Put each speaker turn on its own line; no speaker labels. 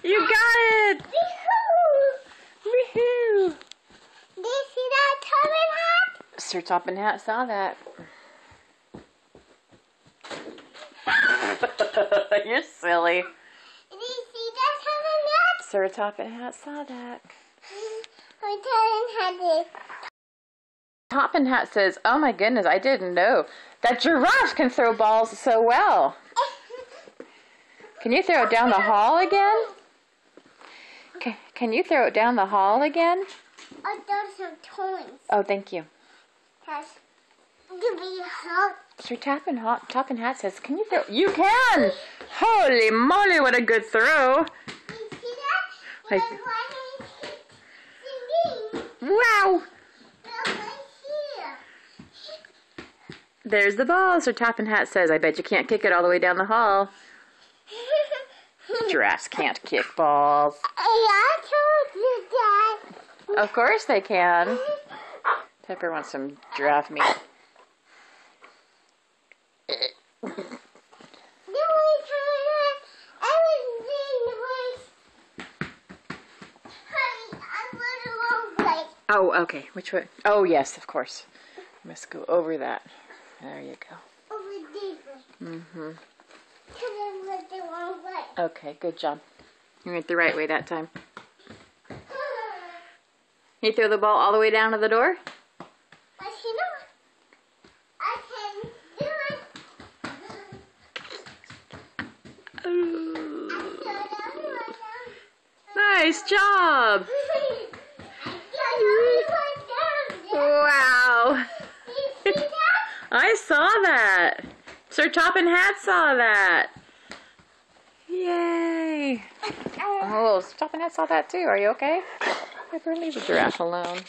You got it! Woohoo!
Did you see that Toppin hat?
Sir Toppin Hat saw that. You're silly.
Did you see that Toppin hat?
Sir Toppin Hat saw that.
My Toppin hat is.
Toppin Hat says, "Oh my goodness, I didn't know that giraffes can throw balls so well. Can you throw it down the hall again? Can you throw it down the hall again?"
Oh, those are toys.
Oh, thank you.
That's to be hot.
Sir Toppin Hat says, "Can you throw?" You can! Holy moly, what a good throw!
Did you see that?
I-
It was like me.
Wow!
Look right here.
There's the ball. Sir Toppin Hat says, "I bet you can't kick it all the way down the hall." Giraffes can't kick balls.
I told you that.
Of course they can. Pepper wants some giraffe meat.
The way everything was. Honey, I went the wrong way.
Oh, okay. Which way? Oh, yes, of course. I must go over that. There you go.
Over this way.
Mm-hmm.
Because I went the wrong way.
Okay, good job. You went the right way that time. You throw the ball all the way down to the door?
But you know, I can do it. I throw the other one down.
Nice job!
I throw the other one down.
Wow!
Did you see that?
I saw that. Sir Toppin Hat saw that. Yay! Oh, Sir Toppin Hat saw that too. Are you okay? Pepper, leave the giraffe alone.